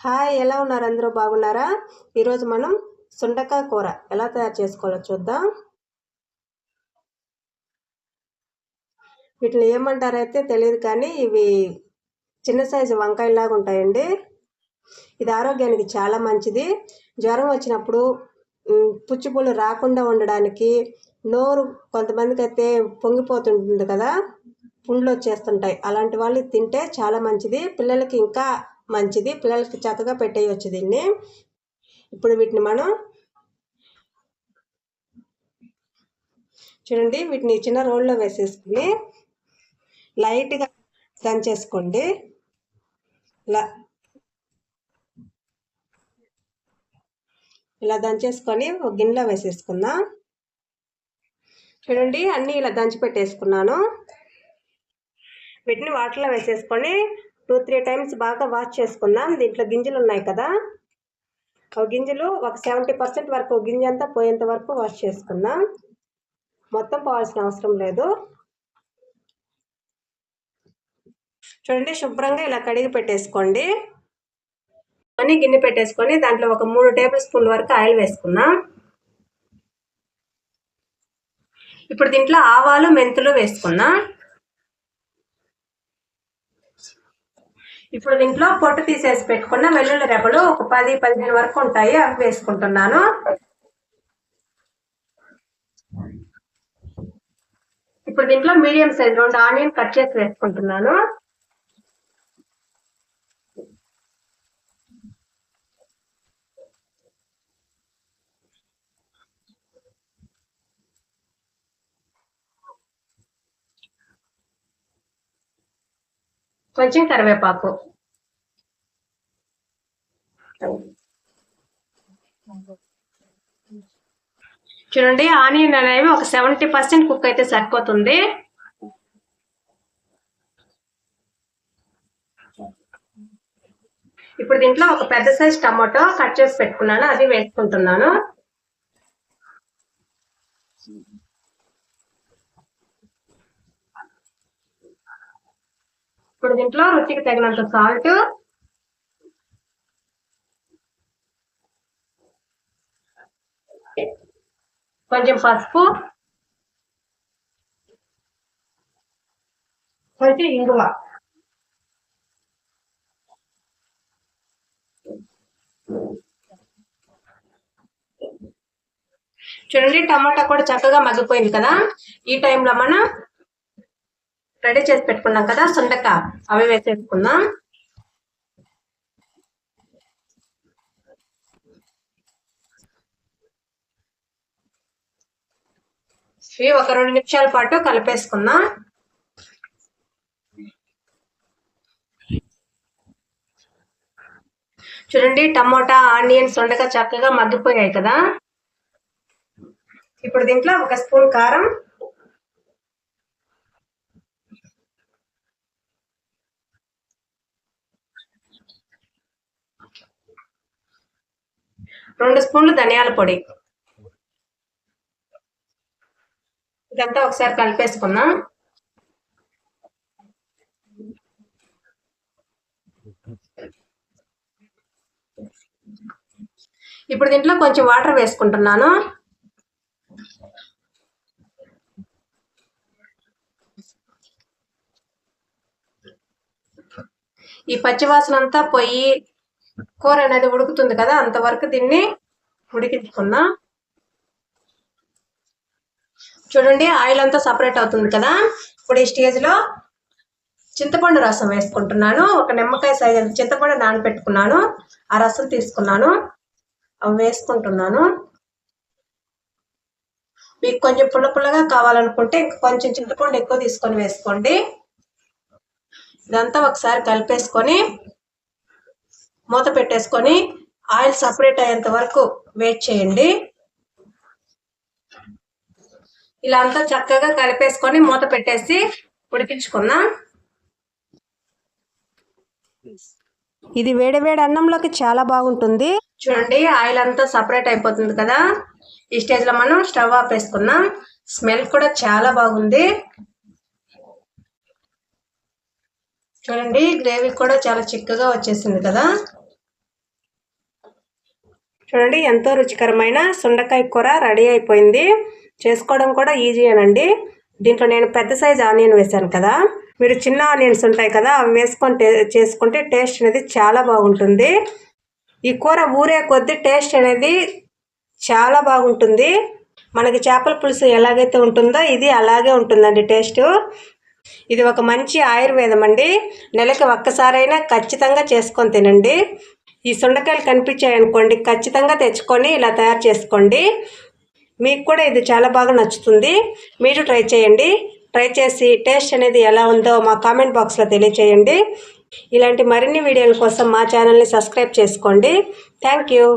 Hi, ఎలా ఉన్నారు? అందరూ బాగున్నారా? ఈరోజు మనం సుండకాయ కూర ఎలా తయారు చేసుకోవాలో చూద్దాం. వీటిని ఏమంటారైతే తెలియదు, కానీ ఇవి చిన్న సైజు వంకాయలాగా ఉంటాయండి. ఇది ఆరోగ్యానికి చాలా మంచిది. జ్వరం వచ్చినప్పుడు పుచ్చిపుళ్ళు రాకుండా ఉండడానికి, నోరు కొంతమందికి అయితే పొంగిపోతుంటుంది కదా, పుండ్లు వచ్చేస్తుంటాయి. అలాంటి వాళ్ళు తింటే చాలా మంచిది. పిల్లలకి ఇంకా మంచిది. పిల్లలకి చక్కగా పెట్టేయచ్చు దీన్ని. ఇప్పుడు వీటిని మనం చూడండి, వీటిని చిన్న రోల్లో వేసేసుకుని లైట్గా దంచేసుకోండి. ఇలా దంచేసుకొని ఒక గిన్నెలో వేసేసుకుందాం. చూడండి, అన్నీ ఇలా దంచి పెట్టేసుకున్నాను. వీటిని వాటర్లో వేసేసుకొని 2-3 టైమ్స్ బాగా వాష్ చేసుకుందాం. దీంట్లో గింజలు ఉన్నాయి కదా, ఆ గింజలు ఒక 70% వరకు, గింజ అంతా పోయేంత వరకు వాష్ చేసుకుందాం. మొత్తం పోవాల్సిన అవసరం లేదు. చూడండి, శుభ్రంగా ఇలా కడిగి పెట్టేసుకోండి. అన్నీ గిన్నె పెట్టేసుకొని దాంట్లో ఒక 3 టేబుల్ స్పూన్ల వరకు ఆయిల్ వేసుకుందాం. ఇప్పుడు దీంట్లో ఆవాలు, మెంతులు వేసుకుందాం. ఇప్పుడు దీంట్లో పొట్టు తీసేసి పెట్టుకున్న వెల్లుల్లి రెబ్బలు ఒక 10-15 వరకు ఉంటాయి, అవి వేసుకుంటున్నాను. ఇప్పుడు దీంట్లో మీడియం సైజ్ 2 ఆనియన్ కట్ చేసి వేసుకుంటున్నాను. కొంచెం కరివేపాకు. చూడండి, ఆనియన్ అనేవి ఒక 70% కుక్ అయితే సరిపోతుంది. ఇప్పుడు దీంట్లో ఒక పెద్ద సైజ్ టమాటో కట్ చేసి పెట్టుకున్నాను, అది వేసుకుంటున్నాను. ఇప్పుడు దీంట్లో రుచికి తగినంత సాల్ట్, కొంచెం పసుపు, కొంచెం ఇంగువ. చూడండి, టమాటా కూడా చక్కగా మగ్గిపోయింది కదా. ఈ టైంలో మనం రెడీ చేసి పెట్టుకున్నాం కదా సుండకాయ, అవి వేసేసుకుందాం. ఇవి ఒక 2 నిమిషాల పాటు కలిపేసుకుందాం. చూడండి, టమోటా, ఆనియన్, సుండకాయ చక్కగా మగ్గిపోయాయి కదా. ఇప్పుడు దీంట్లో ఒక స్పూన్ కారం, రెండు స్పూన్లు ధనియాల పొడి, ఇదంతా ఒకసారి కలిపేసుకుందాం. ఇప్పుడు దీంట్లో కొంచెం వాటర్ వేసుకుంటున్నాను. ఈ పచ్చివాసన అంతా పోయి కూర అనేది ఉడుకుతుంది కదా, అంతవరకు దీన్ని ఉడికించుకుందాం. చూడండి, ఆయిల్ అంతా సపరేట్ అవుతుంది కదా. ఇప్పుడు ఈ స్టేజ్లో చింతపండు రసం వేసుకుంటున్నాను. ఒక నిమ్మకాయ సైజ్ చింతపండు నానబెట్టుకున్నాను, ఆ రసం తీసుకున్నాను, అవి వేసుకుంటున్నాను. మీకు కొంచెం పుల్ల పుల్లగా కావాలనుకుంటే ఇంకా కొంచెం చింతపండు ఎక్కువ తీసుకొని వేసుకోండి. ఇదంతా ఒకసారి కలిపేసుకొని మూత పెట్టేసుకొని ఆయిల్ సపరేట్ అయ్యేంత వరకు వెయిట్ చేయండి. ఇలా అంతా చక్కగా కలిపేసుకొని మూత పెట్టేసి ఉడికించుకుందాం. ఇది వేడివేడి అన్నంలోకి చాలా బాగుంటుంది. చూడండి, ఆయిల్ అంతా సపరేట్ అయిపోతుంది కదా. ఈ స్టేజ్లో మనం స్టవ్ ఆపేసుకుందాం. స్మెల్ కూడా చాలా బాగుంది. చూడండి, గ్రేవీ కూడా చాలా చిక్కగా వచ్చేసింది కదా. చూడండి ఎంతో రుచికరమైన సుండకాయ కూర రెడీ అయిపోయింది. చేసుకోవడం కూడా ఈజీయేనండి. దీంట్లో నేను పెద్ద సైజు ఆనియన్ వేశాను కదా, మీరు చిన్న ఆనియన్స్ ఉంటాయి కదా అవి వేసుకొని చేసుకుంటే టేస్ట్ అనేది చాలా బాగుంటుంది. ఈ కూర ఊరే కొద్దీ టేస్ట్ అనేది చాలా బాగుంటుంది. మనకి చేపల పులుసు ఎలాగైతే ఉంటుందో ఇది అలాగే ఉంటుందండి టేస్ట్. ఇది ఒక మంచి ఆయుర్వేదం అండి. నెలకి ఒక్కసారైనా ఖచ్చితంగా చేసుకొని తినండి. ఈ సుండకాయలు కనిపించాయనుకోండి ఖచ్చితంగా తెచ్చుకొని ఇలా తయారు చేసుకోండి. మీకు కూడా ఇది చాలా బాగా నచ్చుతుంది. మీరు ట్రై చేయండి. ట్రై చేసి టేస్ట్ అనేది ఎలా ఉందో మా కామెంట్ బాక్స్లో తెలియచేయండి. ఇలాంటి మరిన్ని వీడియోల కోసం మా ఛానల్ని సబ్స్క్రైబ్ చేసుకోండి. Thank you.